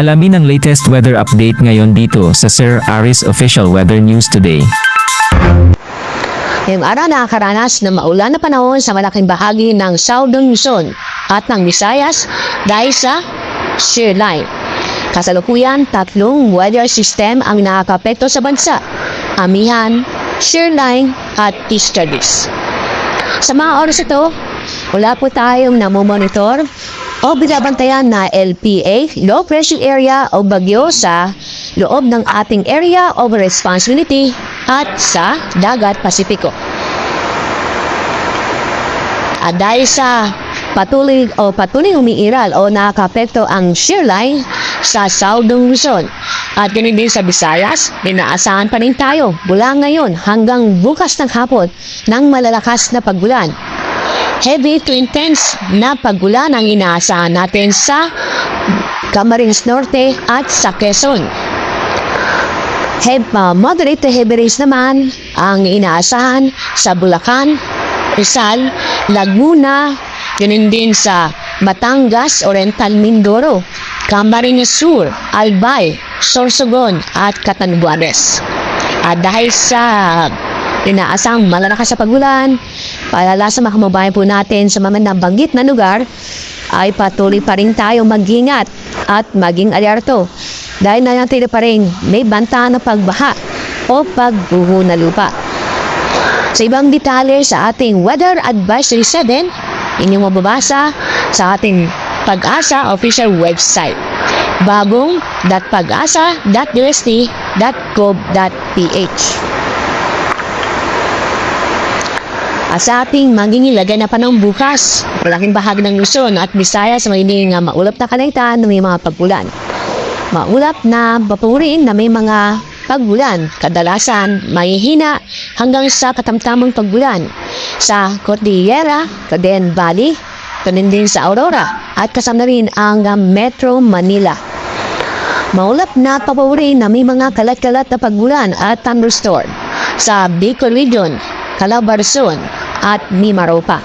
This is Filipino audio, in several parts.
Alamin ang latest weather update ngayon dito sa Sir Aris Official Weather News Today. Ngayong araw nakakaranas ng maulan na panahon sa malaking bahagi ng Southern Luzon at ng Visayas dahil sa shear line. Kasalukuyan, tatlong weather system ang nakakapekto sa bansa: amihan, shear line at easterlies. Sa mga oras ito, wala po tayong namomonitor o binabantayan na LPA, low pressure area o bagyo sa loob ng ating area of responsibility at sa Dagat Pasipiko. At dahil sa patuloy umiiral o nakakapekto ang shear line sa Southern Luzon at ganun din sa Visayas, inaasahan pa rin tayo mula ngayon hanggang bukas ng hapon ng malalakas na pagulan. Heavy to intense na pagulan ang inaasahan natin sa Camarines Norte at sa Quezon. Moderate to heavy rains naman ang inaasahan sa Bulacan, Rizal, Laguna, ganun din sa Batangas, Oriental Mindoro, Camarines Sur, Albay, Sorsogon at Catanduanes. At dahil sa inaasang malalakas sa pagulan, paalala sa mga kababayan po natin sa mga nabanggit na lugar, ay patuloy pa rin tayong mag-ingat at maging alerto dahil nanatili pa rin may banta na pagbaha o pagbuho na lupa. Sa ibang detalye sa ating Weather Advisory 7, inyong mababasa sa ating Pag-asa official website, bagong.pagasa.usd.gov.ph. At sa ating mangingilagay na panahon bukas, malaking bahagi ng Luzon at Visayas may maulap na kalangitan na may mga pagulan. Maulap na bapurin na may mga pagulan, kadalasan mahihina hanggang sa katamtamang pagulan sa Cordillera, Cagayan Valley, ganun din sa Aurora at kasama rin ang Metro Manila. Maulap na papurin na may mga kalat-kalat na pagulan at thunderstorm sa Bicol Region, Calabarzon at Mimaropa.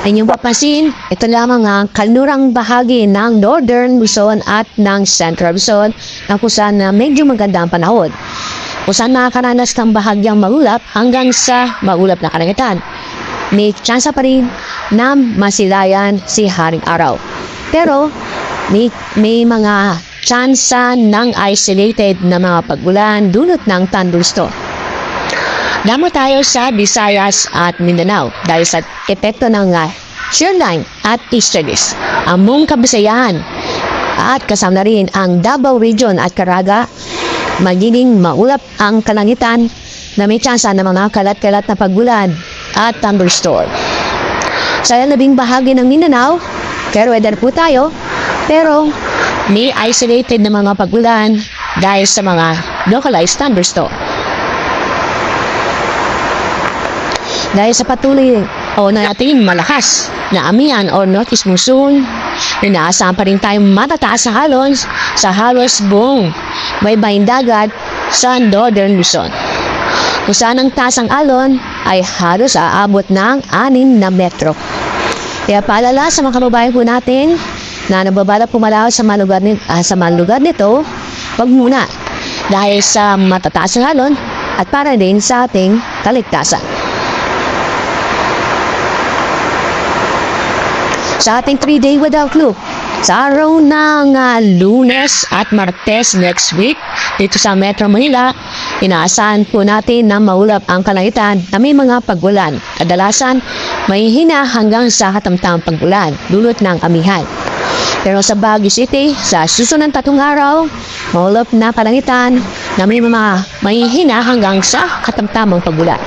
Inyong papansin, ito lamang ang kanlurang bahagi ng Northern Luzon at ng Central Luzon na kung saan medyo maganda ang panahon. Kung saan nakakaranas ng bahagyang maulap hanggang sa maulap na kalangitan. May tsansa pa rin na masilayan si Haring Araw. Pero may mga tsansa ng isolated na mga pagulan dulot ng thunderstorm. Damo tayo sa Visayas at Mindanao dahil sa epekto ng shear line at easterlies. Ang buong Kabisayan at kasama rin ang Davao Region at Caraga, magiging maulap ang kalangitan na may tsansa ng mga kalat-kalat na pagulan at thunderstorm. Sa labing bahagi ng Mindanao, fair weather po tayo, pero may isolated na mga pagulan dahil sa mga localized thunderstorm. Dahil sa patuloy nating malakas na amihan o northeast monsoon, inaasahan pa rin tayong matataas na halos sa halos buong baybayin dagat sa Northern Luzon. Kung saan ang taas ng alon ay halos aabot ng 6 na metro. Kaya paalala sa mga kababayan po natin na nababala pumalaw sa mga lugar nito, wag muna dahil sa matataas na alon at para din sa ating kaligtasan. Sa ating 3-day weather outlook, sa araw ng Lunes at Martes next week, dito sa Metro Manila, inaasahan po natin na maulap ang kalangitan na may mga pagulan. Kadalasan, mahihina hanggang sa katamtamang pagulan, dulot ng amihan. Pero sa Baguio City, sa susunod na 3 araw, maulap na kalangitan na may mga mahihina hanggang sa katamtamang pagulan.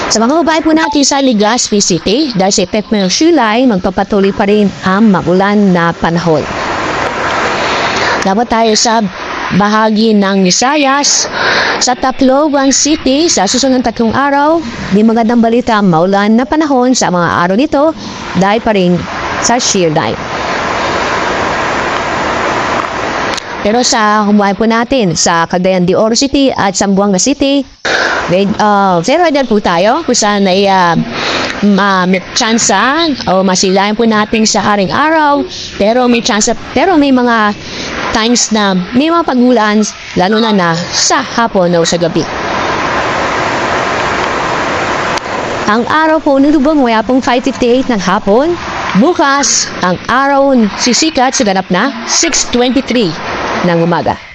Sa mga babae po natin sa Legazpi City, dahil sa epekto ng shear line, magpapatuloy pa rin ang magulan na panahon. Dapat tayo sa bahagi ng Visayas, sa Tacloban City, sa susunod na 3 araw, di magandang balita maulan na panahon sa mga araw nito dahil pa rin sa shear line. Pero sa humuhay po natin sa Cagayan de Oro City at Zamboanga City, zero weather po tayo kung saan ay may tsansa o masilayan po natin sa haring araw, pero may mga times na may mga pagulan, lalo na sa hapon o sa gabi. Ang araw po nilubog maya pong 5:58 ng hapon. Bukas, ang araw sisikat sa ganap na 6:23 ng umaga.